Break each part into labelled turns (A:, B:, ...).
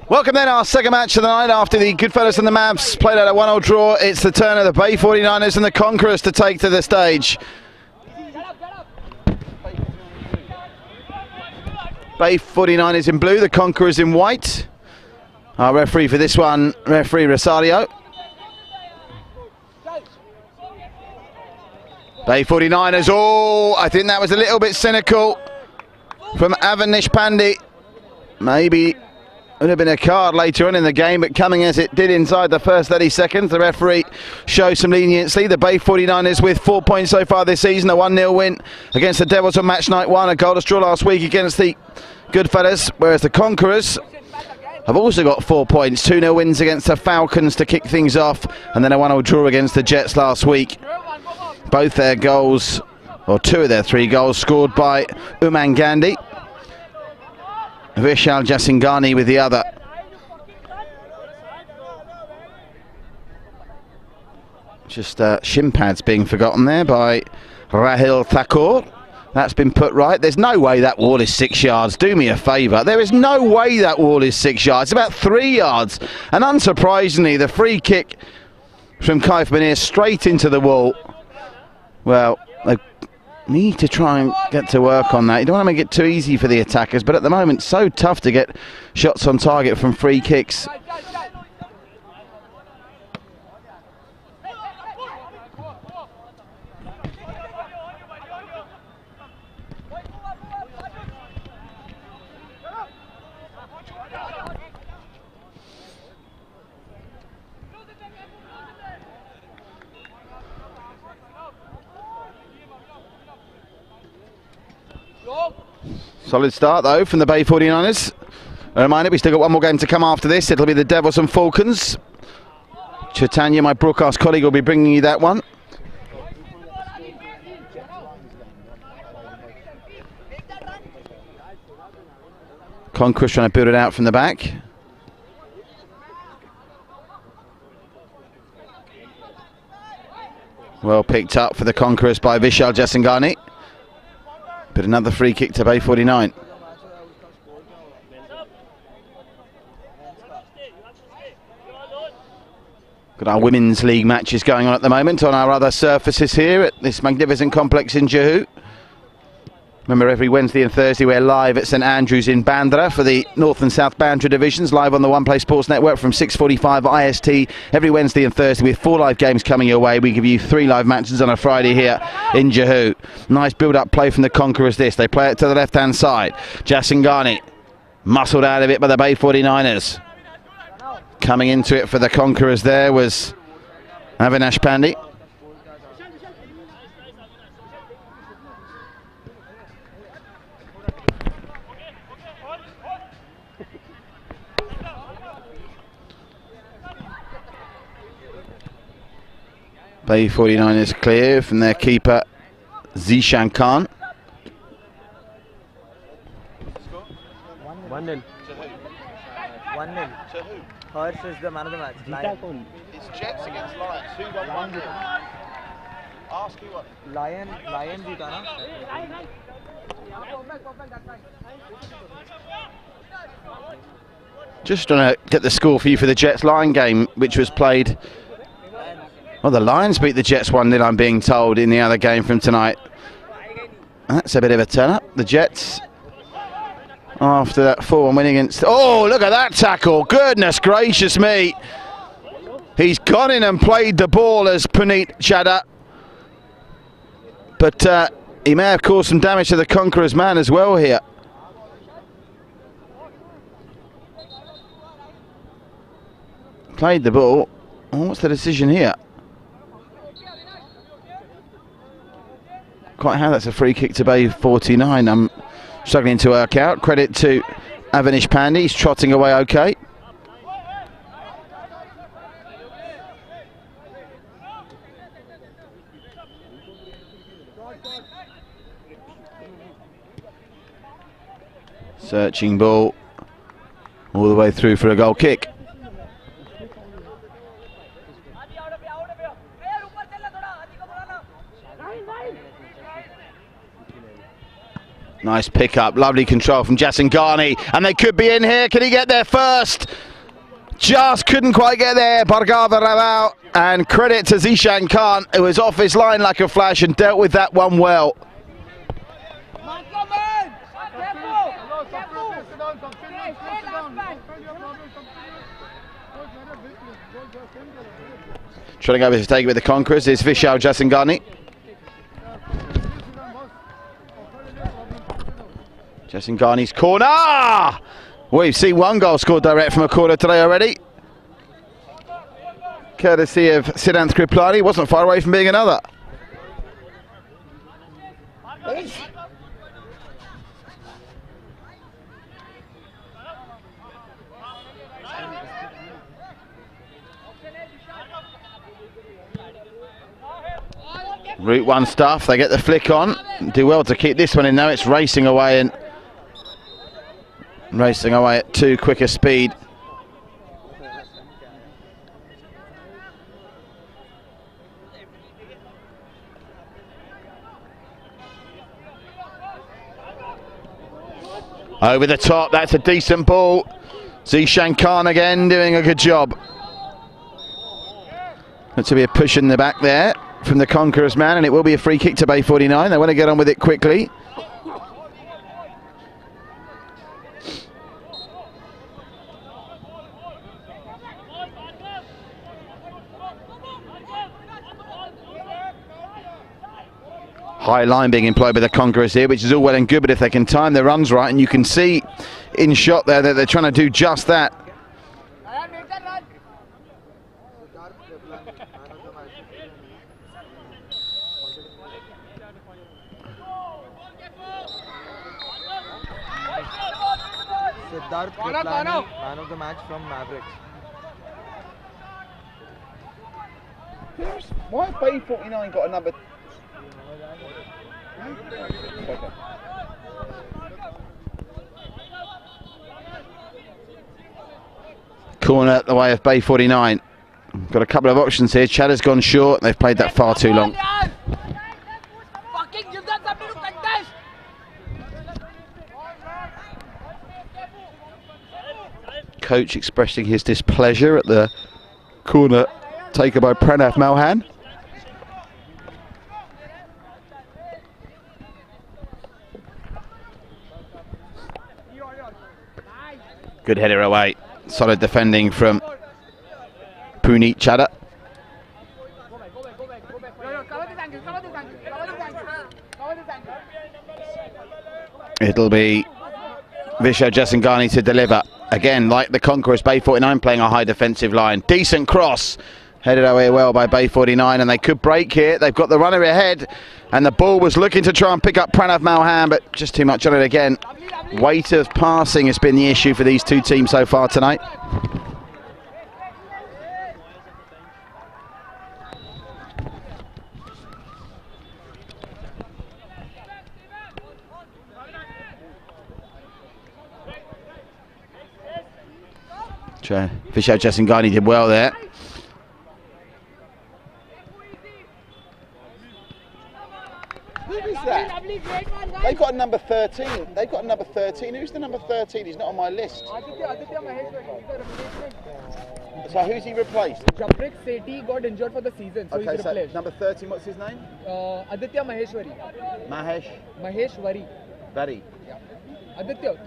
A: Welcome then, our second match of the night after the Goodfellas and the Mavs played out a 1-1 draw. It's the turn of the Bay 49ers and the Conquerors to take to the stage. Bay 49ers in blue, the Conquerors in white. Our referee for this one, referee Rosario. Bay 49ers, oh, I think that was a little bit cynical from Avanish Pandey. Maybe would have been a card later on in the game, but coming as it did inside the first 30 seconds, the referee shows some leniency. The Bay 49ers with 4 points so far this season, a 1-0 win against the Devils on match night 1, a goalless draw last week against the Goodfellas, whereas the Conquerors have also got 4 points, 2-0 wins against the Falcons to kick things off, and then a 1-0 draw against the Jets last week. Both their goals, or 2 of their 3 goals, scored by Uman Gandhi. Vishal Jasingani with the other. Just shin pads being forgotten there by Rahil Thakur. That's been put right. There's no way that wall is 6 yards. Do me a favour. There is no way that wall is 6 yards. It's about 3 yards. And unsurprisingly, the free kick from Kaif Munir straight into the wall. Well, they need to try and get to work on that. You don't want to make it too easy for the attackers, but at the moment, so tough to get shots on target from free kicks. Solid start though from the Bay 49ers. A reminder, we still got one more game to come after this. It'll be the Devils and Falcons. Chaitanya, my broadcast colleague, will be bringing you that one. Conquerors trying to build it out from the back. Well picked up for the Conquerors by Vishal Jasingani. But another free kick to Bay 49. Got our Women's League matches going on at the moment on our other surfaces here at this magnificent complex in JUHU. Remember, every Wednesday and Thursday we're live at St Andrews in Bandra for the North and South Bandra divisions, live on the One Play Sports Network from 6:45 IST every Wednesday and Thursday with 4 live games coming your way. We give you 3 live matches on a Friday here in JUHU. Nice build-up play from the Conquerors this. They play it to the left-hand side. Jasingani muscled out of it by the Bay 49ers. Coming into it for the Conquerors there was Avinash Pandey. Bay 49ers clear from their keeper Zishan Khan.
B: 1-0. 1-0. Hirsch is the man of the match.
A: It's Jets against Lions. Who won 1-0? Ask you what.
B: Lion जीता ना.
A: Just trying to get the score for you for the Jets-Lion game, which was played. Well, the Lions beat the Jets 1-0, I'm being told, in the other game from tonight. That's a bit of a turn-up. The Jets, after that 4-1 win against... Oh, look at that tackle. Goodness gracious me. He's gone in and played the ball as Puneet Chadha. But he may have caused some damage to the Conquerors man as well here. Played the ball. Oh, what's the decision here? Quite how that's a free kick to Bay 49. I'm struggling to work out. Credit to Avanish Pandey. He's trotting away okay. Searching ball all the way through for a goal kick. Nice pick-up, lovely control from Jasingani, and they could be in here. Can he get there first? Just couldn't quite get there. Bhargava out, and credit to Zishan Khan, who was off his line like a flash and dealt with that one well. Trying to go with his take with the Conquerors is Vishal Jasingani. Jasingani's corner! We've seen one goal scored direct from a corner today already. Courtesy of Siddharth Kriplani, wasn't far away from being another. Route 1 stuff, they get the flick on. Do well to keep this one in now. It's racing away and racing away at too quick a speed. Over the top, that's a decent ball. Zishan Khan again doing a good job. Looks to be a push in the back there from the Conquerors man, and it will be a free kick to Bay 49. They want to get on with it quickly. High line being employed by the Conquerors here, which is all well and good, but if they can time their runs right, and you can see in shot there that they're trying to do just that.
B: Siddharth Kriplani, man of the match from Mavericks.
A: Why has Bay 49 got a number? Okay. Corner at the way of Bay 49. Got a couple of options here. Chad has gone short. They've played that far too long. Coach expressing his displeasure at the corner taken by Pranav Malhan. Good header away. Solid defending from Puneet Chadha. It'll be Vishal Jasingani to deliver. Again, like the Conquerors, Bay 49 playing a high defensive line. Decent cross. Headed away well by Bay 49, and they could break here. They've got the runner ahead, and the ball was looking to try and pick up Pranav Malhan, but just too much on it again. Weight of passing has been the issue for these two teams so far tonight. Vishal Jasingani did well there.
C: Who is that? They've got a number 13. They've got a number 13. Who's the number 13? He's not on my list. So who's he replaced?
D: Japrik Sethi got injured for the season, so
C: okay,
D: he's replaced.
C: So number 13, what's his name?
D: Aditya Maheshwari. Maheshwari.
C: Very.
D: Yeah. Aditya.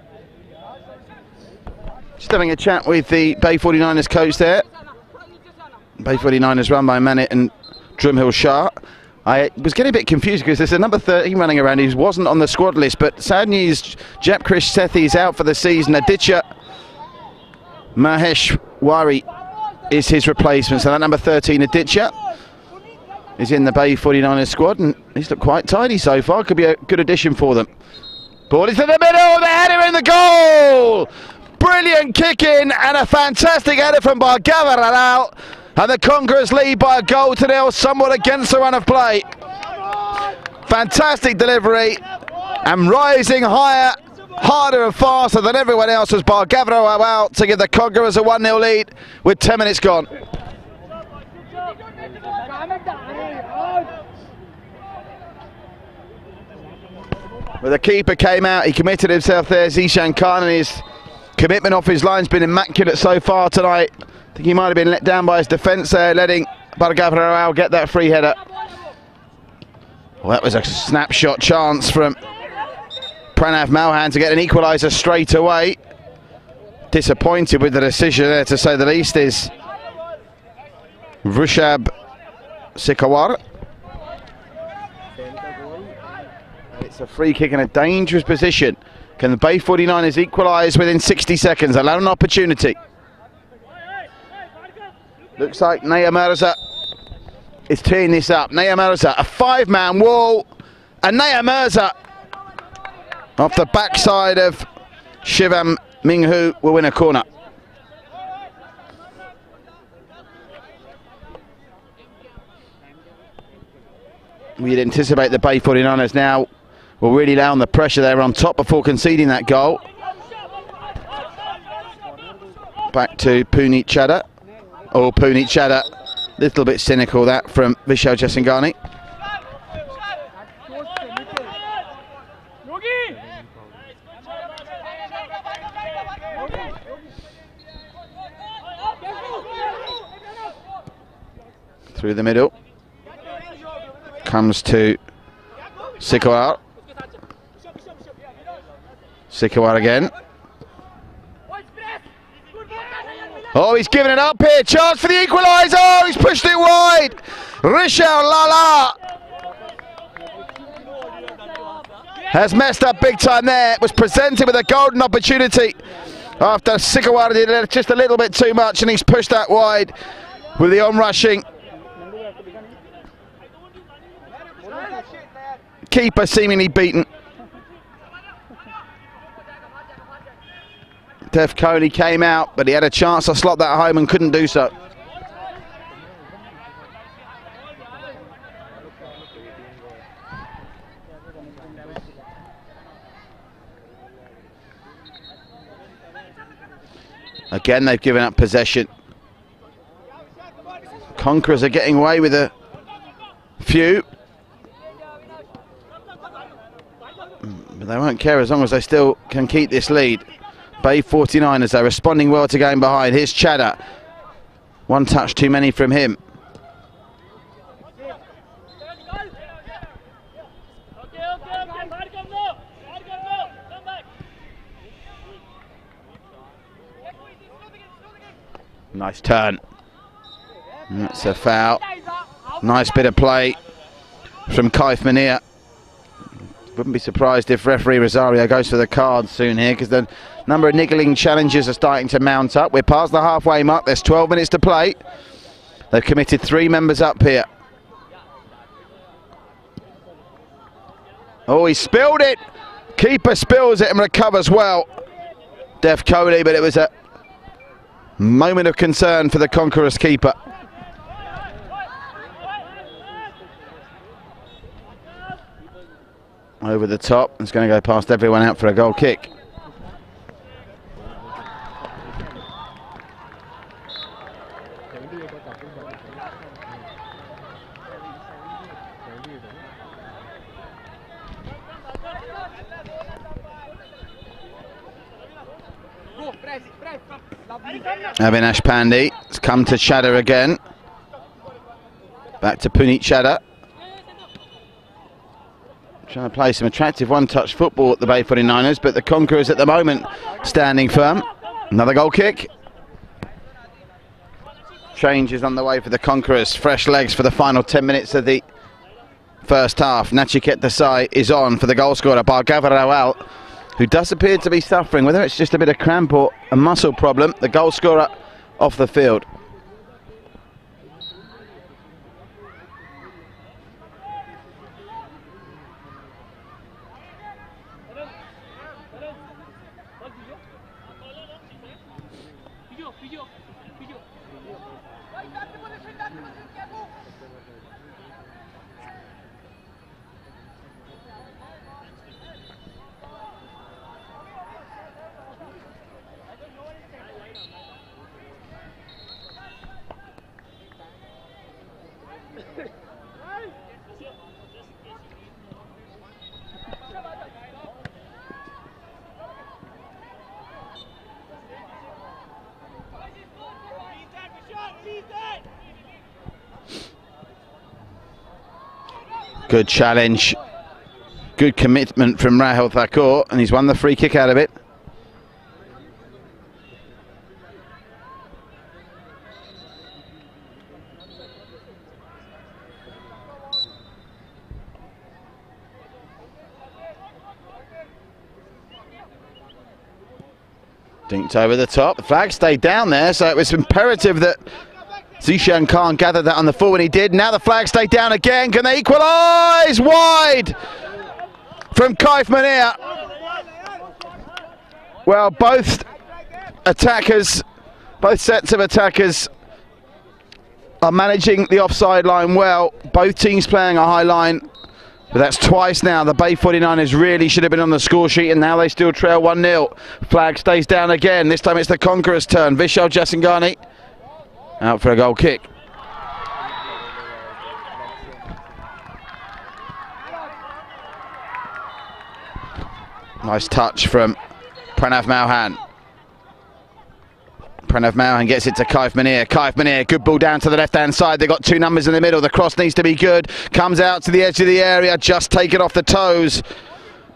A: Just having a chat with the Bay 49ers coach there. Bay 49ers run by Manit and Drumhill Shah. I was getting a bit confused because there's a number 13 running around who wasn't on the squad list, but sad news, Japkrish Sethi is out for the season. Aditya Maheshwari is his replacement, so that number 13 Aditya is in the Bay 49ers squad, and he's looked quite tidy so far. Could be a good addition for them. Ball is in the middle, the header in the goal! Brilliant kick in and a fantastic header from Bhargava out. And the Conquerors lead by a goal to nil, somewhat against the run of play. Fantastic delivery, and rising higher, harder and faster than everyone else was Bhargava out to give the Conquerors a 1-0 lead with 10 minutes gone. Well, the keeper came out, he committed himself there, Zishan Khan, and his commitment off his line's been immaculate so far tonight. I think he might have been let down by his defence there, letting Bhargav get that free header. Well, that was a snapshot chance from Pranav Malhan to get an equaliser straight away. Disappointed with the decision there, to say the least, is Rushabh Sikawar. It's a free kick in a dangerous position. Can the Bay 49ers equalise within 60 seconds? Allow an opportunity. Looks like Naya Mirza is teeing this up. Naya Mirza, a 5-man wall, and Naya Mirza off the backside of Shivam Minghu will win a corner. We'd anticipate the Bay 49ers now will really lay on the pressure. They were on top before conceding that goal. Back to Puneet Chadha. Oh, Puneet Chadha. Little bit cynical that from Vishal Jasangani. Through the middle. Comes to Sikawar. Sikawar again. Oh, he's given it up here. Chance for the equaliser. Oh, he's pushed it wide. Rishal Lala has messed up big time there. Was presented with a golden opportunity after Sikawar did it just a little bit too much, and he's pushed that wide with the onrushing keeper seemingly beaten. Dev Kohli came out, but he had a chance to slot that home and couldn't do so. Again, they've given up possession. Conquerors are getting away with a few, but they won't care as long as they still can keep this lead. Bay 49ers are responding well to going behind. Here's Chadha. One touch too many from him. Nice turn. That's a foul. Nice bit of play from Kaif Munir. Wouldn't be surprised if referee Rosario goes for the card soon here, because the number of niggling challenges are starting to mount up. We're past the halfway mark. There's 12 minutes to play. They've committed 3 members up here. Oh, he spilled it. Keeper spills it and recovers well. Dev Kohli, but it was a moment of concern for the Conquerors keeper. Over the top, it's going to go past everyone out for a goal kick. Avinash Pandey has come to Chadha again. Back to Puneet Chadha. Trying to play some attractive one-touch football at the Bay 49ers, but the Conquerors at the moment standing firm. Another goal kick. Change is on the way for the Conquerors. Fresh legs for the final 10 minutes of the first half. Nachiket Desai is on for the goal scorer, Bhargav Rawal, who does appear to be suffering, whether it's just a bit of cramp or a muscle problem. The goal scorer off the field. Good challenge. Good commitment from Rahul Thakur, and he's won the free kick out of it. Dinked over the top. The flag stayed down there, so it was imperative that Zishan Khan gathered that on the full, and he did. Now the flag stayed down again. Can they equalise? Wide from Kaif Munir. Well, both sets of attackers are managing the offside line well. Both teams playing a high line. But that's twice now. The Bay 49ers really should have been on the score sheet, and now they still trail 1-0. Flag stays down again. This time it's the Conquerors' turn. Vishal Jasangani out for a goal kick. Nice touch from Pranav Mauhan. Pranav Mauhan gets it to Kaif Munir. Kaif Munir, good ball down to the left-hand side. They've got two numbers in the middle. The cross needs to be good. Comes out to the edge of the area, just taken off the toes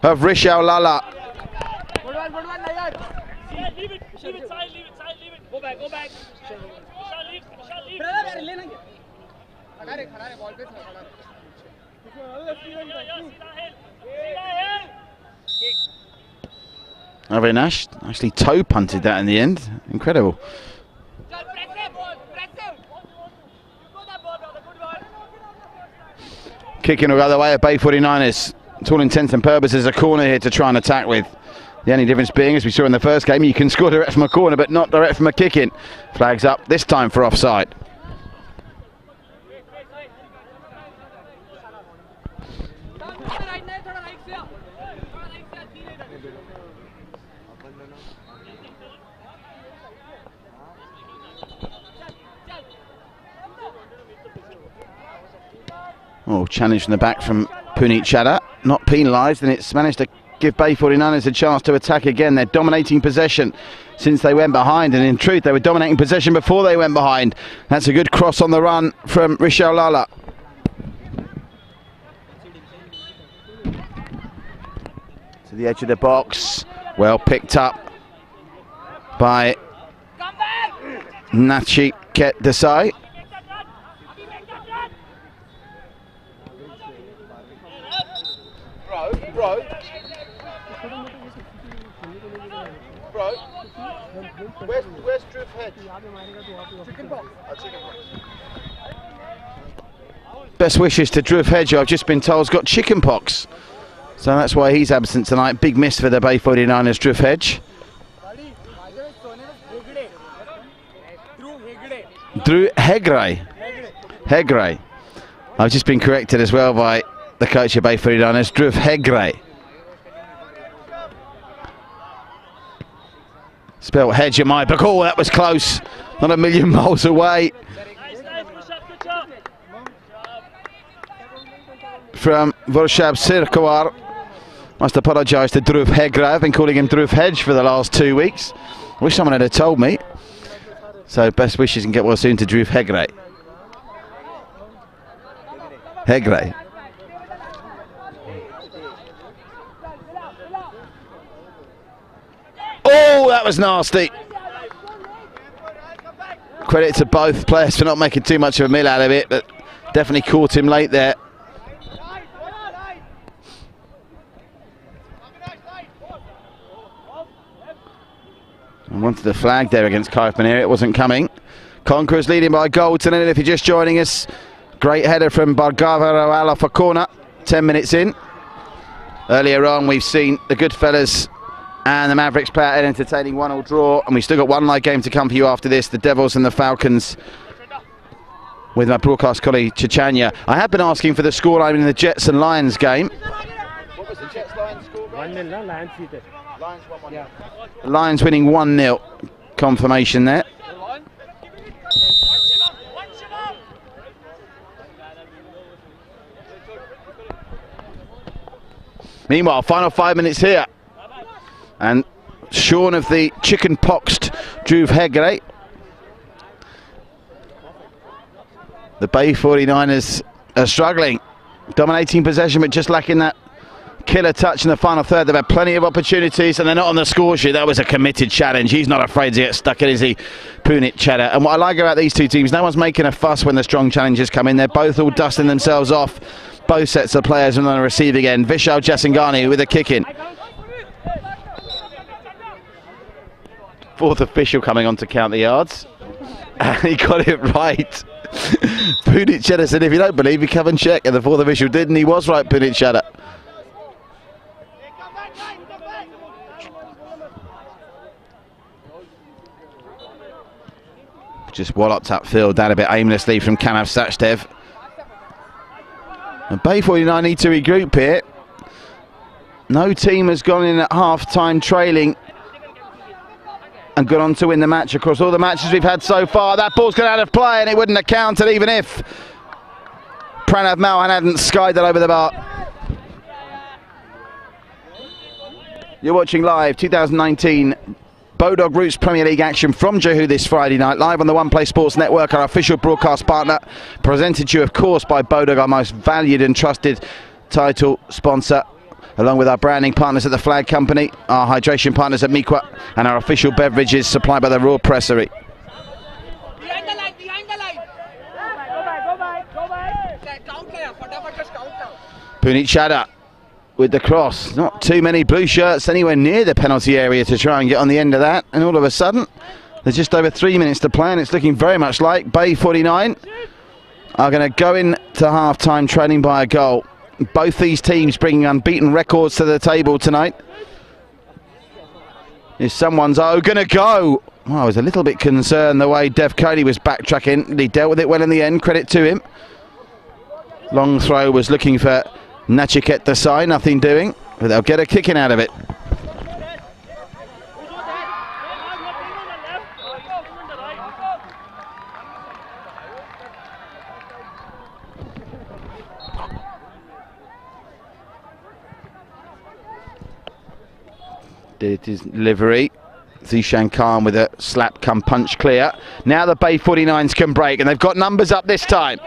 A: of Rishal Lala.
E: Leave it, side, leave it. Go back.
A: Avinash actually toe punted that in the end. Incredible. Kicking the other way at Bay 49ers. To all intents and purposes, a corner here to try and attack with. The only difference being, as we saw in the first game, you can score direct from a corner, but not direct from a kick-in. Flags up, this time for offside. Oh, challenge from the back from Puneet Chadha. Not penalised, and it's managed to give Bay 49ers a chance to attack again. They're dominating possession since they went behind, and in truth they were dominating possession before they went behind. That's a good cross on the run from Rishal Lala. To the edge of the box, well picked up by Nachiket Desai.
C: Bro, where's Dhruv Hedge?
D: Chicken box.
A: Best wishes to Dhruv Hedge, I've just been told, has got chicken pox. So that's why he's absent tonight. Big miss for the Bay 49ers, Dhruv Hedge. Dhruv Hegre. I've just been corrected as well by the coach of Bay 49ers, Dhruv Hegre. Spelled Hedge in my book. Oh, that was close. Not a million miles away. From Vorshab Sirkawar. Must apologise to Dhruv Hegre. I've been calling him Dhruv Hedge for the last 2 weeks. Wish someone had told me. So best wishes and get well soon to Dhruv Hegre. Hegre. Oh, that was nasty. Credit to both players for not making too much of a meal out of it, but definitely caught him late there. I wanted the flag there against Kaif Munir. It wasn't coming. Conquerors leading by a goal tonight. If you're just joining us, great header from Bhargava Rawala for corner. 10 minutes in. Earlier on, we've seen the Goodfellas and the Mavericks play out an entertaining 1-1 draw, and we've still got one live game to come for you after this. The Devils and the Falcons, with my broadcast colleague Chichanya. I have been asking for the scoreline in the Jets and Lions game.
C: What was the Jets Lions score?
B: 1-0, Lions beat.
C: Lions 1-1. Yeah.
A: Lions winning 1-0. Confirmation there. Meanwhile, final 5 minutes here. And shorn of the chicken-poxed Dhruv Hegre. The Bay 49ers are struggling. Dominating possession, but just lacking that killer touch in the final third. They've had plenty of opportunities, and they're not on the score sheet. That was a committed challenge. He's not afraid to get stuck in, is he, Punit Chedda? And what I like about these two teams, no one's making a fuss when the strong challenges come in. They're both all dusting themselves off. Both sets of players on the receiving end. Vishal Jasangani with a kick in. Fourth official coming on to count the yards. And he got it right. Punit Chedda said, if you don't believe me, come and check. And the fourth official did, and he was right, Punit Chedda. Just walloped upfield, down a bit aimlessly from Kanav Sachdev. And Bay 49 need to regroup here. No team has gone in at half-time trailing and gone on to win the match across all the matches we've had so far. That ball's gone out of play, and it wouldn't have counted even if Pranav Malhan hadn't skied that over the bar. You're watching live 2019 Bodog Roots Premier League action from JUHU this Friday night, live on the One Play Sports Network, our official broadcast partner, presented to you of course by Bodog, our most valued and trusted title sponsor, along with our branding partners at the Flag Company, our hydration partners at Miqua, and our official beverages supplied by the Raw Pressery.
D: Behind the line, behind the line. Go back. Count here, just count now.
A: Punit Chedda with the cross. Not too many blue shirts anywhere near the penalty area to try and get on the end of that. And all of a sudden, there's just over 3 minutes to play, and it's looking very much like Bay 49 are going to go into half-time trailing by a goal. Both these teams bringing unbeaten records to the table tonight. Is someone's going to go? Well, I was a little bit concerned the way Dev Cody was backtracking. He dealt with it well in the end, credit to him. Long throw was looking for Nachiket Desai, nothing doing, but they'll get a kicking out of it. Did his delivery. Zishan Khan with a slap come punch clear. Now the Bay 49s can break, and they've got numbers up this time.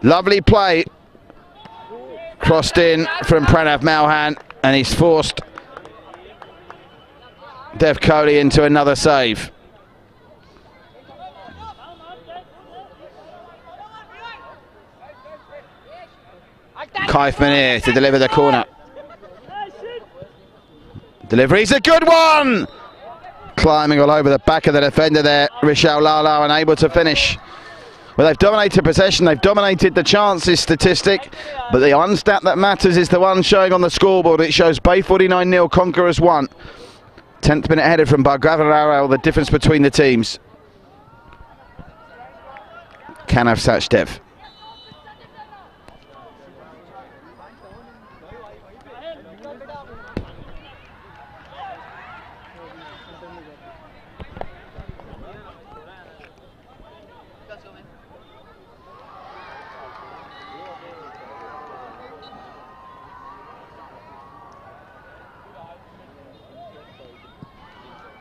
A: Lovely play. Crossed in from Pranav Malhan, and he's forced Dev Cody into another save. Kaifman here to deliver the corner. Delivery's a good one! Climbing all over the back of the defender there, Rishal Lala, unable to finish. Well, they've dominated possession, they've dominated the chances statistic, but the one stat that matters is the one showing on the scoreboard. It shows Bay 49 0, Conquerors 1. 10th minute headed from Bhargavarao, the difference between the teams. Kanav Sachdev.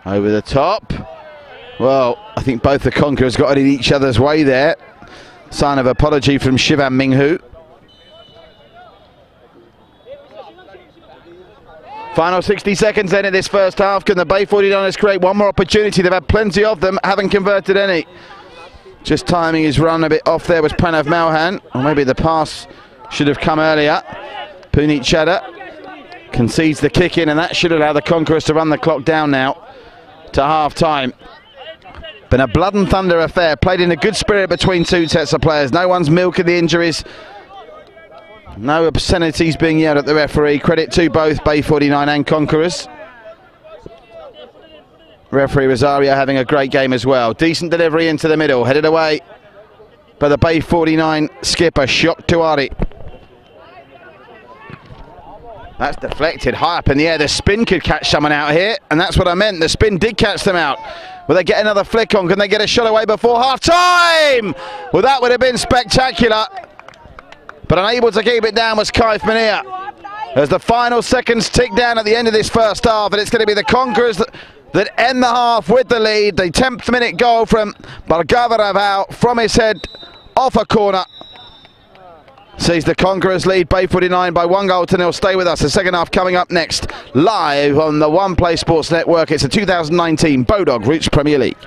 A: Over the top. Well, I think both the Conquerors got in each other's way there. Sign of apology from Shivam Minghu. Final 60 seconds then in this first half. Can the Bay 49ers create one more opportunity? They've had plenty of them, haven't converted any. Just timing his run a bit off there was Pranav Malhan. Or maybe the pass should have come earlier. Punit Chedda concedes the kick in, and that should allow the Conquerors to run the clock down now to half-time. Been a blood and thunder affair, played in a good spirit between two sets of players. No one's milking the injuries. No obscenities being yelled at the referee. Credit to both Bay 49 and Conquerors. Referee Rosario having a great game as well. Decent delivery into the middle, headed away by the Bay 49 skipper, Shok Tiwari. That's deflected high up in the air. The spin could catch someone out here, and that's what I meant. The spin did catch them out. Will they get another flick on? Can they get a shot away before half-time? Well, that would have been spectacular. But unable to keep it down was Kaif Mania. As the final seconds tick down at the end of this first half, and it's going to be the Conquerors that end the half with the lead. The 10th minute goal from Bhargavarao from his head off a corner. sees the Conquerors lead Bay 49 by 1-0. Stay with us. The second half coming up next, live on the One Play Sports Network. It's the 2019 Bodog Roots Premier League.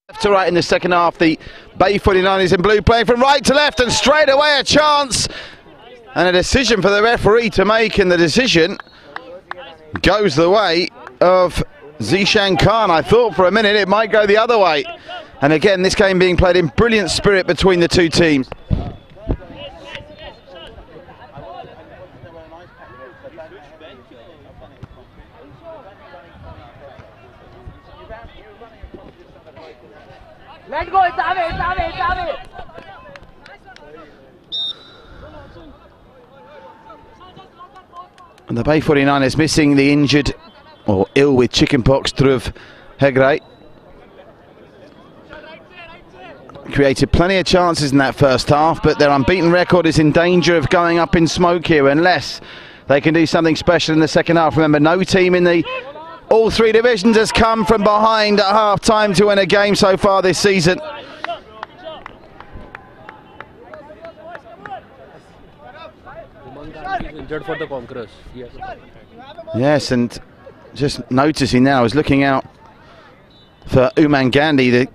A: Left to right in the second half, the Bay 49ers in blue playing from right to left, and straight away a chance and a decision for the referee to make, and the decision goes the way of Zishan Khan. I thought for a minute it might go the other way, and again this game being played in brilliant spirit between the two teams.
D: Let go, it's away, it's away, it's away.
A: And the Bay 49ers missing the injured or ill with chickenpox Dhruv Hegde. Created plenty of chances in that first half, but their unbeaten record is in danger of going up in smoke here unless they can do something special in the second half. Remember, no team in all three divisions has come from behind at half time to win a game so far this season.
E: He's injured for the Conquerors. Yes.
A: Yes, and just noticing now, I was looking out for Uman Gandhi, the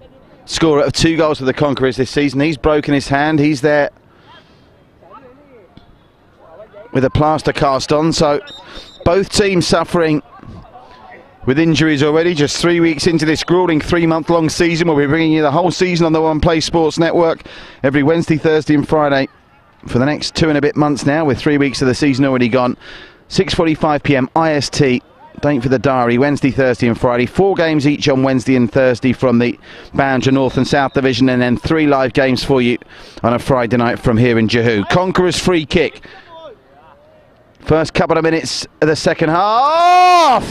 A: scorer of 2 goals for the Conquerors this season. He's broken his hand. He's there with a plaster cast on. So both teams suffering with injuries already, just 3 weeks into this grueling 3-month-long season. We'll be bringing you the whole season on the One Play Sports Network every Wednesday, Thursday and Friday for the next 2 and a bit months now, with 3 weeks of the season already gone. 6:45 p.m. IST. Date for the diary, Wednesday, Thursday and Friday. 4 games each on Wednesday and Thursday from the Boundary North and South Division, and then 3 live games for you on a Friday night from here in JUHU. Conquerors free kick. First couple of minutes of the second half.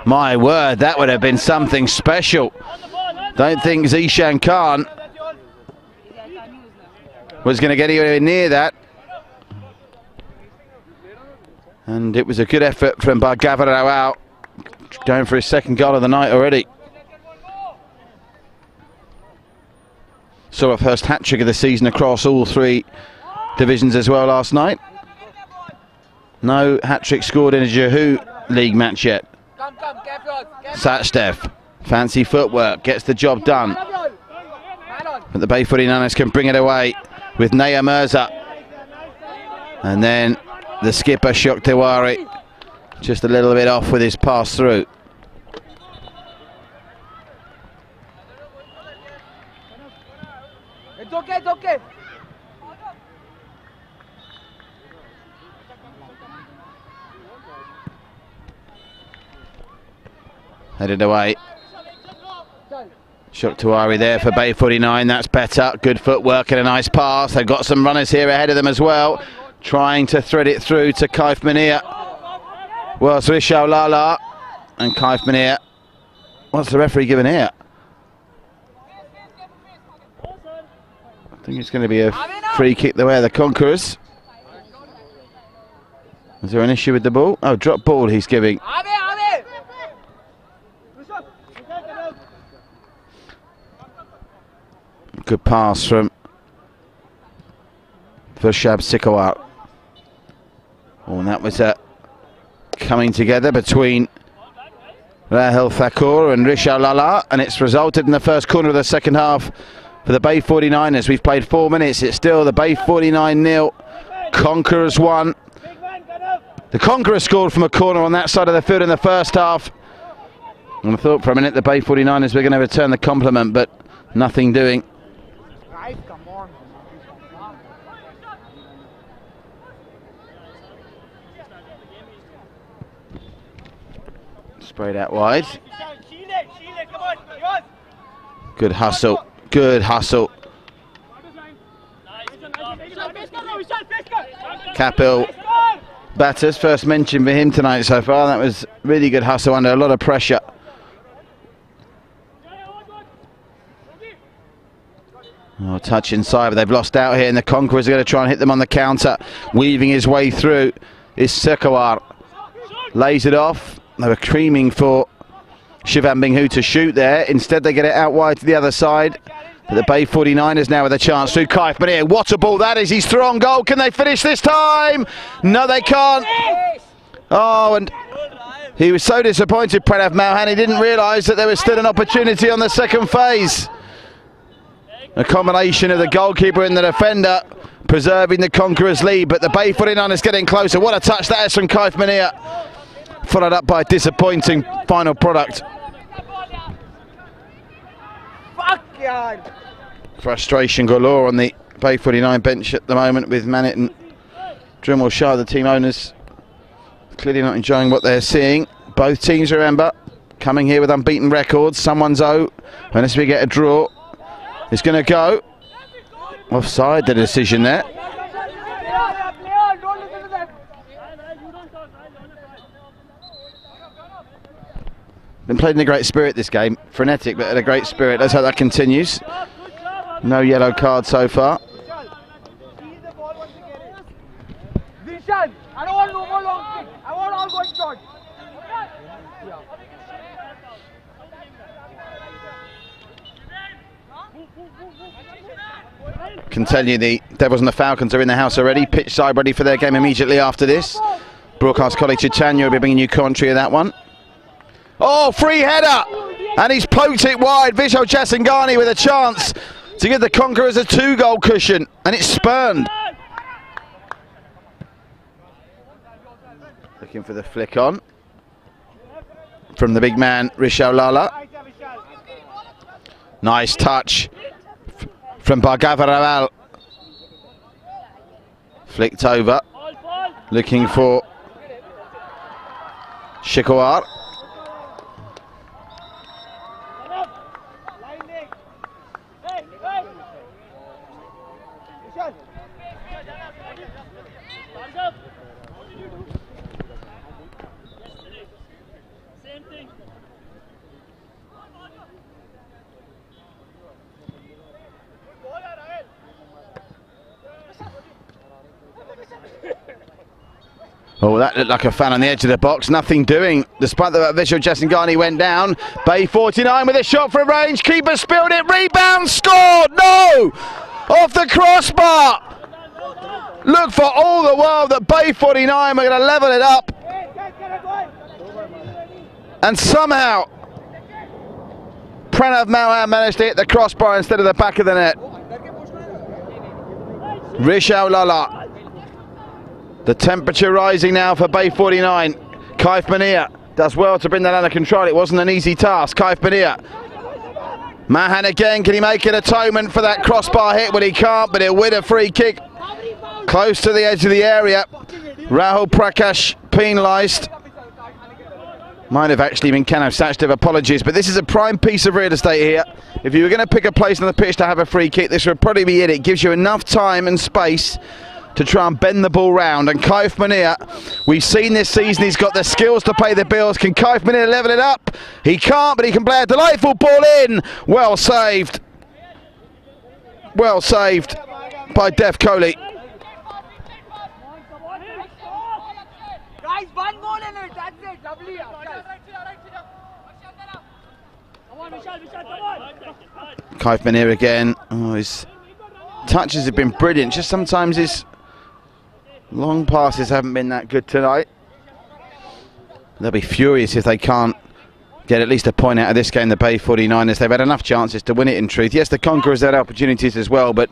A: My word, that would have been something special. Don't think Zishan Khan was going to get anywhere near that. And it was a good effort from Bhargava Rao, going for his 2nd goal of the night already. Saw a first hat-trick of the season across all 3 divisions as well last night. No hat-trick scored in a JUHU League match yet. Sachdev, fancy footwork, gets the job done. But the Bay 49ers can bring it away with Naya Mirza. And then the skipper, Shok Tiwari, just a little bit off with his pass through.
D: It's okay, it's okay.
A: Headed away. Shok Tiwari there for Bay 49. That's better. Good footwork and a nice pass. They've got some runners here ahead of them as well, trying to thread it through to Kaif Mania. Well, it's Rishal Lala and Kaif Mania. What's the referee giving here? I think it's going to be a free kick the way of the Conquerors. Is there an issue with the ball? Oh, drop ball he's giving. Good pass from Vashab Sikawar. Oh, and that was coming together between Rahel Thakur and Rishal Lala, and it's resulted in the first corner of the second half for the Bay 49ers. We've played 4 minutes. It's still the Bay 49 0, Conquerors 1. The Conquerors scored from a corner on that side of the field in the first half. And I thought for a minute the Bay 49ers were going to return the compliment, but nothing doing. Sprayed out wide. Good hustle. Good hustle. Kapil batters, first mention for him tonight so far. That was really good hustle under a lot of pressure. Oh, touch inside, but they've lost out here, and the Conquerors are going to try and hit them on the counter. Weaving his way through is Sekawar. Lays it off. They were creaming for Shivam Binghu to shoot there. Instead, they get it out wide to the other side. But the Bay 49ers now with a chance through Kaif Mania. What a ball that is. He's through on goal. Can they finish this time? No, they can't. Oh, and he was so disappointed, Pranav Mohan. He didn't realise that there was still an opportunity on the second phase. A combination of the goalkeeper and the defender preserving the Conquerors' lead, but the Bay 49ers getting closer. What a touch that is from Kaif Mania. Followed up by a disappointing final product. Frustration galore on the Bay 49 bench at the moment, with Manit and Dremel Shah, the team owners, clearly not enjoying what they're seeing. Both teams, remember, coming here with unbeaten records. Someone's out unless we get a draw. It's going to go offside, the decision there. Been played in a great spirit this game. Frenetic, but at a great spirit. Let's hope that continues. No yellow card so far.
D: Vishan, I don't want no more long kick. I want all going short.
A: Can tell you the Devils and the Falcons are in the house already. Pitch side ready for their game immediately after this. Broadcast colleague Chitanya will be bringing you commentary of that one. Oh, free header! And he's poked it wide. Vishal Jasangani with a chance to give the Conquerors a 2-goal cushion. And it's spurned. Looking for the flick on from the big man, Rishal Lala. Nice touch from Bhargava. Flicked over. Looking for Shikwar. Oh, that looked like a fan on the edge of the box. Nothing doing, despite that Vishal Jasangani went down. Bay 49 with a shot from range. Keeper spilled it. Rebound, scored. No! Off the crossbar. Look for all the world that Bay 49 were going to level it up. And somehow, Pranav Mauhan managed to hit the crossbar instead of the back of the net. Rishal Lala. The temperature rising now for Bay 49. Kaif Mania does well to bring that under control. It wasn't an easy task. Kaif Mania. Mahan again. Can he make an atonement for that crossbar hit? Well, he can't, but he'll win a free kick close to the edge of the area. Rahul Prakash penalised. Might have actually been Kanav Sachdev, apologies, but this is a prime piece of real estate here. If you were going to pick a place on the pitch to have a free kick, this would probably be it. It gives you enough time and space to try and bend the ball round. And Kaif Mania, we've seen this season, he's got the skills to pay the bills. Can Kaif Mania level it up? He can't, but he can play a delightful ball in. Well saved. Well saved by Dev Kohli.
D: Guys, one more in it, that's it, lovely.
A: Kaif Mania again. Oh, his touches have been brilliant. Just sometimes his long passes haven't been that good tonight. They'll be furious if they can't get at least a point out of this game, the Bay 49ers. They've had enough chances to win it in truth. Yes, the Conquerors had opportunities as well, but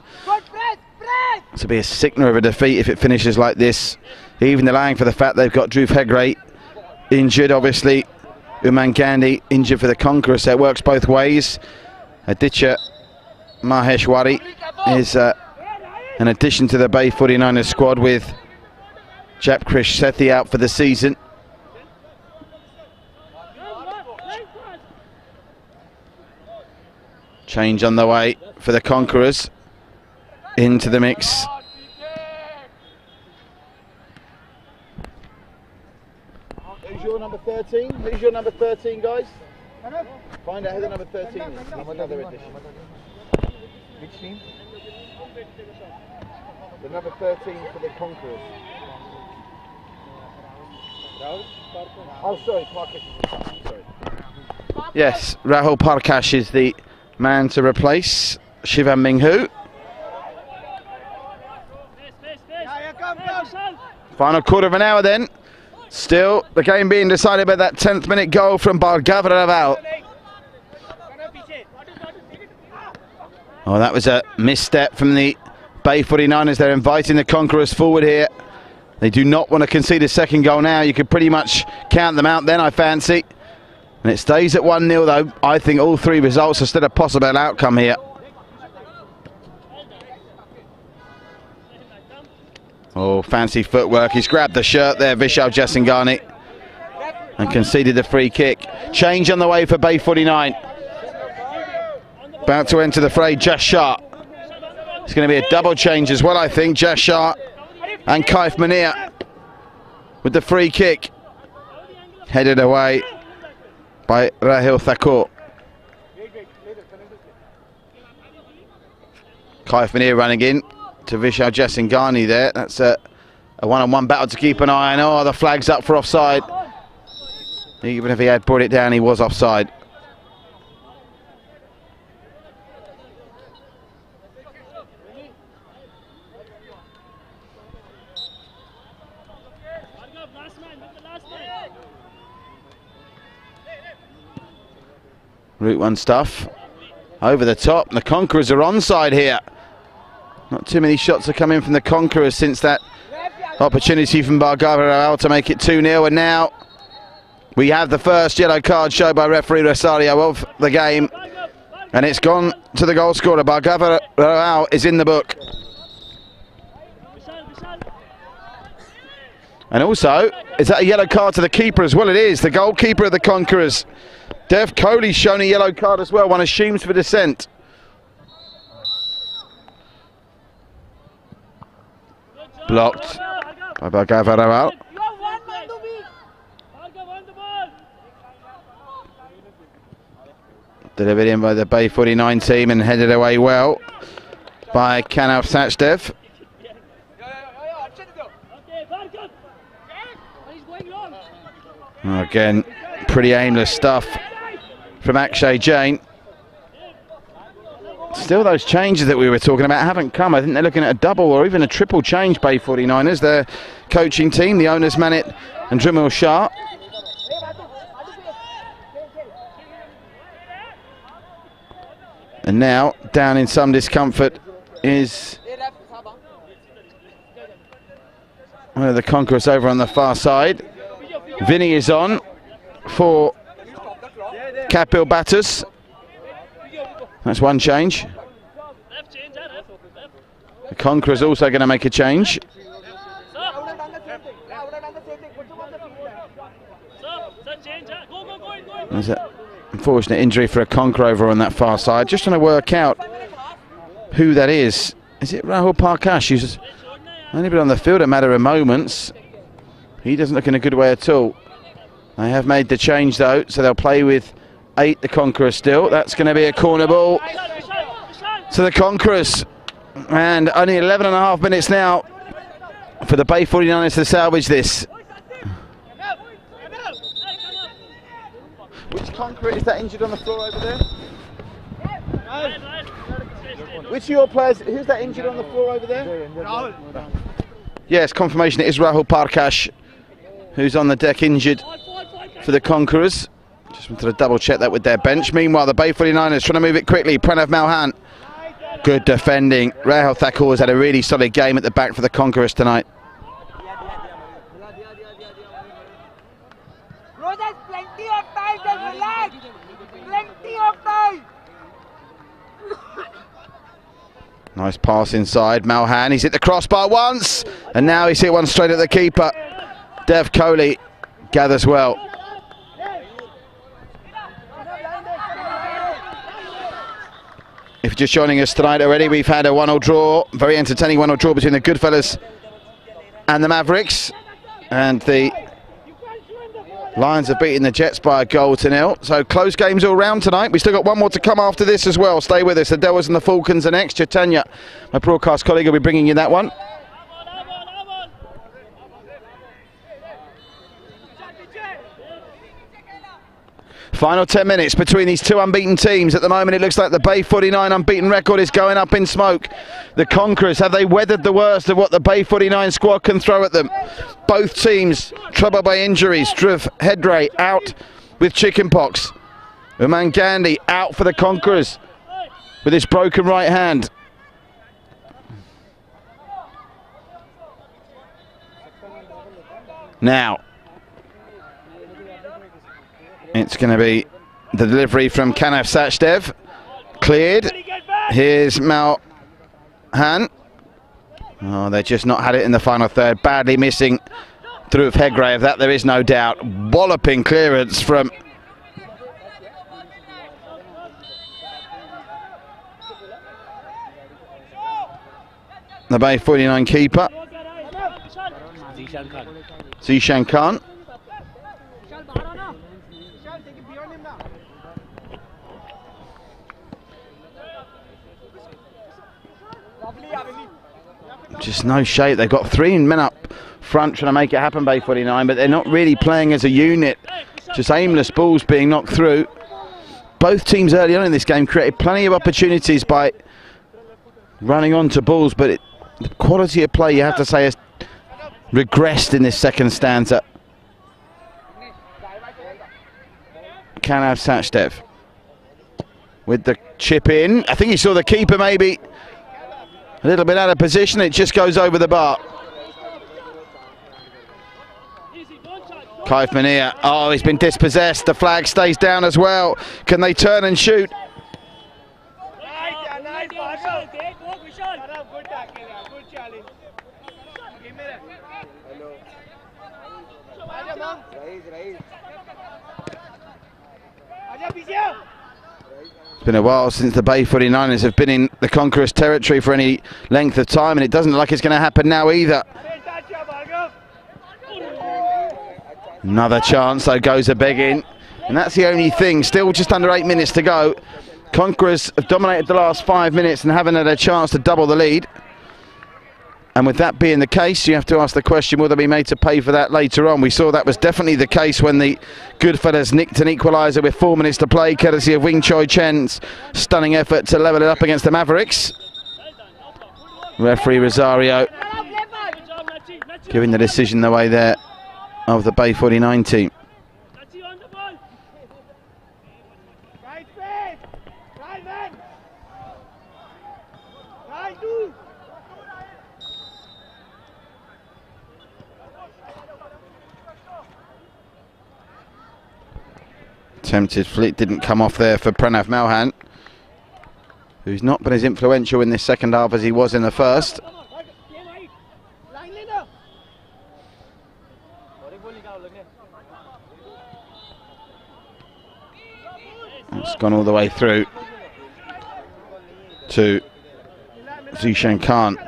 A: to be a sickener of a defeat if it finishes like this, even allowing for the fact they've got Dhruv Hegde injured, obviously. Uman Gandhi injured for the Conquerors, so it works both ways. Aditya Maheshwari is an addition to the Bay 49ers squad, with Japkrish Sethi out for the season. Change on the way for the Conquerors into the mix.
C: Who's your number 13? Who's your number 13, guys? Find out who the number 13 is. Another edition.
B: Which team?
C: The number 13 for the Conquerors. Oh, sorry, Parkash. Sorry.
A: Yes, Rahul Parkash is the man to replace Shivam Minghu. Final quarter of an hour then. Still, the game being decided by that 10th minute goal from Bhargava. Oh, that was a misstep from the Bay 49ers. They're inviting the Conquerors forward here. They do not want to concede a second goal now. You could pretty much count them out then, I fancy. And it stays at 1-0 though. I think all three results are still a possible outcome here. Oh, fancy footwork. He's grabbed the shirt there, Vishal Jasangani, and conceded the free kick. Change on the way for Bay 49. About to enter the fray, Jash Shah. It's going to be a double change as well, I think. Jash Shah and Kaif Mania with the free kick. Headed away by Rahil Thakur. Kaif Mania running in to Vishal Jasangani there. That's a one-on-one battle to keep an eye on. Oh, the flag's up for offside. Even if he had brought it down, he was offside. Route 1 stuff. Over the top. The Conquerors are onside here. Not too many shots have come in from the Conquerors since that opportunity from Bargava to make it 2-0. And now we have the first yellow card shown by referee Rosario of the game. And it's gone to the goal scorer. Bargava is in the book. And also, is that a yellow card to the keeper as well? It is. The goalkeeper of the Conquerors, Dev Kohli's shown a yellow card as well. One assumes for dissent. Blocked by Bargava. Delivered in by the Bay 49 team and headed away well by Kanav Sachdev. Again, pretty aimless stuff from Akshay Jain. Still, those changes that we were talking about haven't come. I think they're looking at a double or even a triple change, Bay 49ers. Their coaching team, the owners Manit and Drimil Shah. And now, down in some discomfort is one of the Conquerors over on the far side. Vinny is on for Kapil Batters. That's one change. The Conquerors also going to make a change. There's an unfortunate injury for a Conqueror over on that far side. Just trying to work out who that is. Is it Rahul Parkash, who's only been on the field a matter of moments? He doesn't look in a good way at all. They have made the change though, so they'll play with 8, the Conquerors still. That's going to be a corner ball to the Conquerors. And only 11.5 minutes now for the Bay 49ers to salvage this. Which Conqueror is that injured on the floor over there? Which of your players, who's that injured on the floor over there? Yes, confirmation it is Rahul Parkash who's on the deck injured for the Conquerors. Just wanted to double check that with their bench. Meanwhile, the Bay 49ers trying to move it quickly. Pranav Malhan, good defending. Rahul Thakur has had a really solid game at the back for the Conquerors tonight.
D: There's plenty of time, just relax. Plenty of time.
A: Nice pass inside. Malhan, he's hit the crossbar once, and now he's hit one straight at the keeper. Dev Kohli gathers well. If you're just joining us tonight already, we've had a 1-1 draw, very entertaining 1-1 draw between the Goodfellas and the Mavericks. And the Lions have beaten the Jets by 1-0. So close games all round tonight. We've still got one more to come after this as well. Stay with us. The Devils and the Falcons are next. Chaitanya, my broadcast colleague, will be bringing you that one. Final 10 minutes between these two unbeaten teams. At the moment, it looks like the Bay 49 unbeaten record is going up in smoke. The Conquerors, have they weathered the worst of what the Bay 49 squad can throw at them? Both teams troubled by injuries. Dhruv Hedre out with chickenpox. Uman Gandhi out for the Conquerors with his broken right hand. Now, it's going to be the delivery from Kanav Sachdev. Cleared. Here's Malhan. Oh, they've just not had it in the final third. Badly missing Dhruv Hedre, of that there is no doubt. Walloping clearance from the Bay 49 keeper, Zishan Khan. Just no shape. They've got 3 men up front trying to make it happen, Bay 49, but they're not really playing as a unit. Just aimless balls being knocked through. Both teams early on in this game created plenty of opportunities by running onto balls, but the quality of play, you have to say, has regressed in this second stanza. Kanav Sachdev. with the chip in. I think he saw the keeper maybe a little bit out of position. It just goes over the bar. Kaifman here. Oh, he's been dispossessed. The flag stays down as well. Can they turn and shoot? It's been a while since the Bay 49ers have been in the Conquerors territory for any length of time, and it doesn't look like it's going to happen now either. Another chance, though, goes a begging, and that's the only thing. Still just under 8 minutes to go. Conquerors have dominated the last 5 minutes and haven't had a chance to double the lead. And with that being the case, you have to ask the question, will they be made to pay for that later on? We saw that was definitely the case when the Goodfellas nicked an equaliser with 4 minutes to play, courtesy of Wing Choi Chen's stunning effort to level it up against the Mavericks. Referee Rosario giving the decision the way there of the Bay 49 team. Attempted flick didn't come off there for Pranav Malhan, who's not been as influential in this second half as he was in the first. It's gone all the way through to Zishan Khan.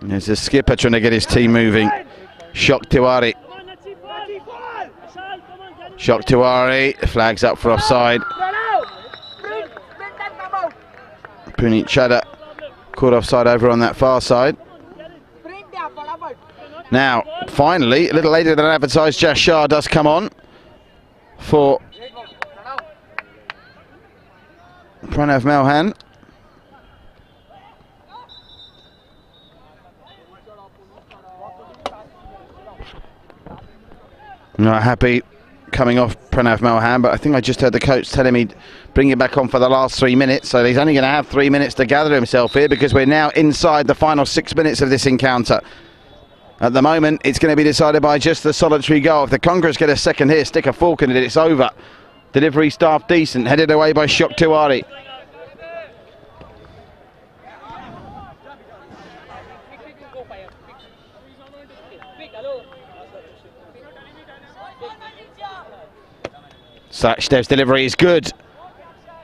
A: There's a skipper trying to get his team moving. Shok Tiwari. Shok Tiwari, flags up for offside. Puneet Chadha caught offside over on that far side. Now, finally, a little later than advertised, Jas Shah does come on for Pranav Malhan. Not happy coming off Pranav Malhan, but I think I just heard the coach telling me bring him back on for the last 3 minutes, so he's only going to have 3 minutes to gather himself here because we're now inside the final 6 minutes of this encounter. At the moment, it's going to be decided by just the solitary goal. If the Conquerors get a second here, stick a fork in it, it's over. Delivery staff decent, headed away by Shok Tiwari. Sachdev's delivery is good.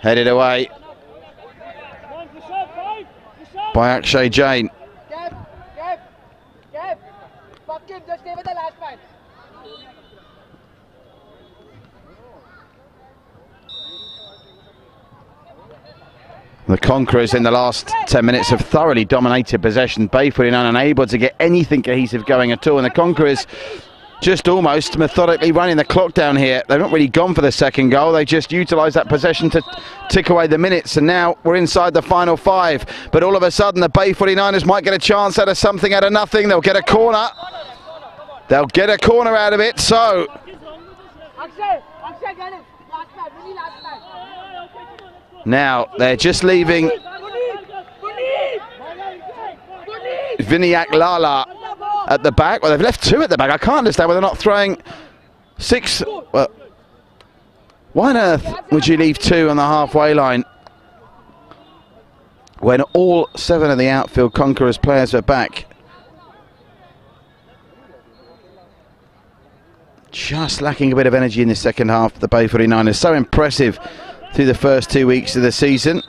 A: Headed away by Akshay Jain. The Conquerors in the last 10 minutes have thoroughly dominated possession. Bay 49 unable to get anything cohesive going at all, and the Conquerors just almost methodically running the clock down here. They've not really gone for the second goal. They just utilised that possession to tick away the minutes, and now we're inside the final 5. But all of a sudden the Bay 49ers might get a chance out of something, out of nothing. They'll get a corner. They'll get a corner out of it, so now they're just leaving Vinayak Lala at the back. Well, they've left 2 at the back. I can't understand why they're not throwing 6. Well, why on earth would you leave 2 on the halfway line when all 7 of the outfield Conquerors players are back? Just lacking a bit of energy in the second half of the Bay 49ers. So impressive through the first 2 weeks of the season.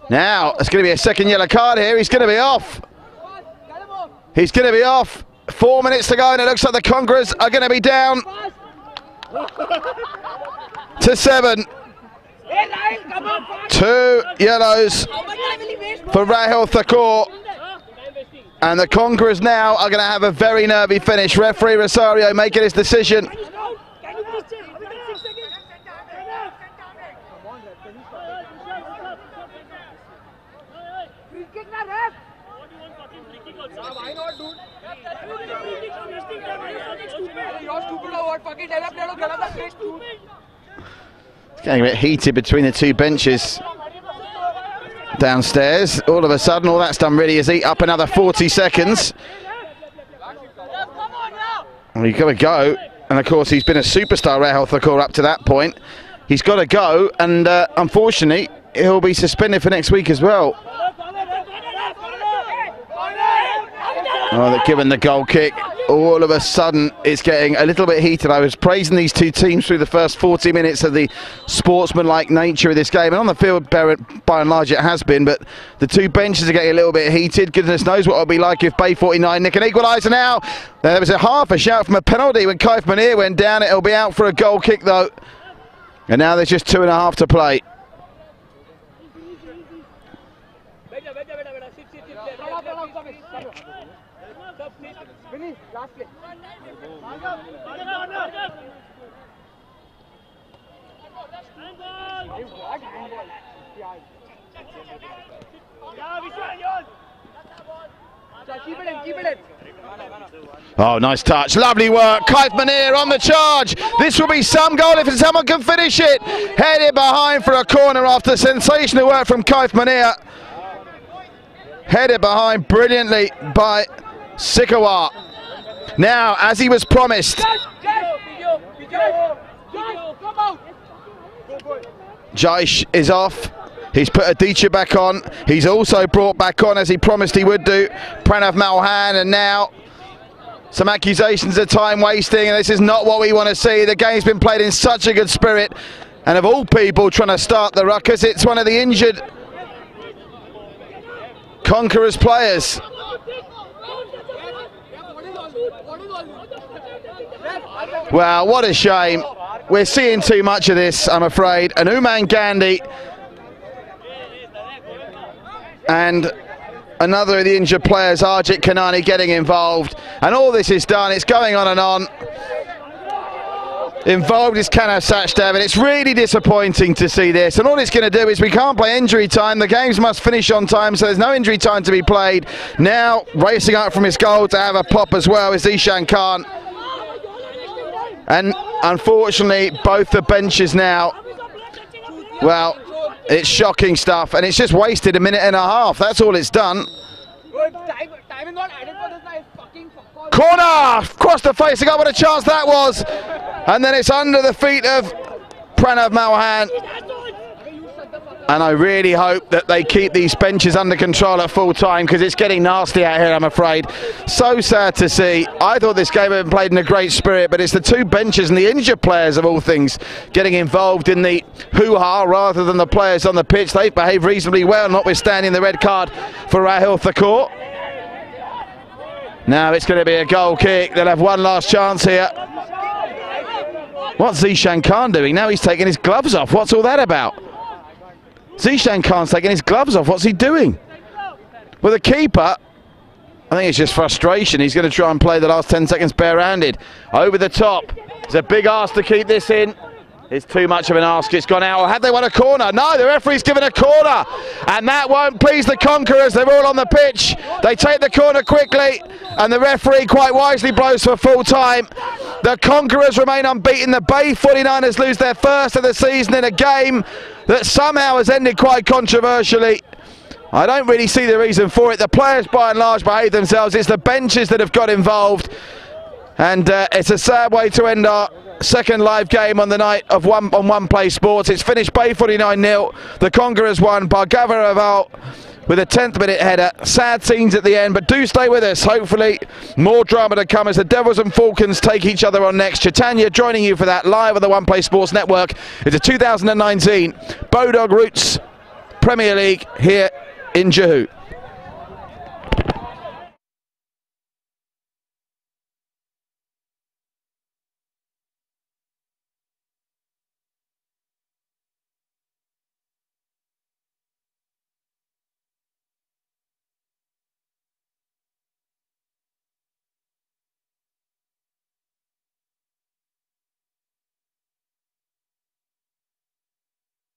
A: Now, it's going to be a second yellow card here. He's going to be off. He's going to be off. 4 minutes to go, and it looks like the Conquerors are going to be down to 7. 2 yellows for Rahul Thakur. And the Conquerors now are going to have a very nervy finish. Referee Rosario making his decision. It's getting a bit heated between the two benches downstairs. All of a sudden, all that's done really is eat up another 40 seconds. Well, you've got to go. And of course, he's been a superstar, Rahul Thakur, up to that point. He's got to go, and unfortunately, he'll be suspended for next week as well. Oh, they're given the goal kick. All of a sudden, it's getting a little bit heated. I was praising these two teams through the first 40 minutes of the sportsmanlike nature of this game. And on the field, by and large, it has been. But the two benches are getting a little bit heated. Goodness knows what it'll be like if Bay 49 nick an equaliser now. There was a half a shout from a penalty when Kaif Munir went down. It'll be out for a goal kick, though. And now there's just 2.5 to play. Oh, nice touch. Lovely work. Kaif Munir on the charge. This will be some goal if someone can finish it. Headed behind for a corner after sensational work from Kaif Munir. Headed behind brilliantly by Sikawar. Now, as he was promised, Jaish is off. He's put Aditya back on. He's also brought back on, as he promised he would do, Pranav Malhan, and now some accusations of time wasting, and this is not what we want to see. The game's been played in such a good spirit, and of all people trying to start the ruckus, it's one of the injured Conquerors players. Well, what a shame. We're seeing too much of this, I'm afraid. And Uman Gandhi and another of the injured players, Arjit Kanani, getting involved. And all this is done, it's going on and on. Involved is Kanav Sachdev, and it's really disappointing to see this. And all it's going to do is we can't play injury time. The games must finish on time, so there's no injury time to be played. Now, racing out from his goal to have a pop as well is Ishan Khan. And unfortunately, both the benches now, well, it's shocking stuff, and it's just wasted a minute and a half. That's all it's done. Corner! Across the face, what a chance that was. And then it's under the feet of Pranav Malhan. And I really hope that they keep these benches under control at full time, because it's getting nasty out here, I'm afraid. So sad to see. I thought this game had been played in a great spirit, but it's the two benches and the injured players, of all things, getting involved in the hoo-ha rather than the players on the pitch. They've behaved reasonably well, notwithstanding the red card for Rahul Thakur. Now it's going to be a goal kick. They'll have one last chance here. What's Zishan Khan doing? Now he's taking his gloves off. What's all that about? Zishan Khan's taking his gloves off. What's he doing? Well, the keeper, I think it's just frustration. He's going to try and play the last 10 seconds barehanded. Over the top. It's a big ask to keep this in. It's too much of an ask. It's gone out. Or have they won a corner? No, the referee's given a corner. And that won't please the Conquerors. They're all on the pitch. They take the corner quickly. And the referee quite wisely blows for full time. The Conquerors remain unbeaten. The Bay 49ers lose their first of the season in a game that somehow has ended quite controversially. I don't really see the reason for it. The players by and large behave themselves. It's the benches that have got involved. And it's a sad way to end our second live game on the night of on One Play Sports. It's finished Bay 49-0. The Conquerors won. Bhargava Raval with a 10th minute header. Sad scenes at the end, but do stay with us. Hopefully more drama to come as the Devils and Falcons take each other on next. Chaitanya joining you for that live on the One Play Sports Network. It's a 2019 Bodog Roots Premier League here in JUHU.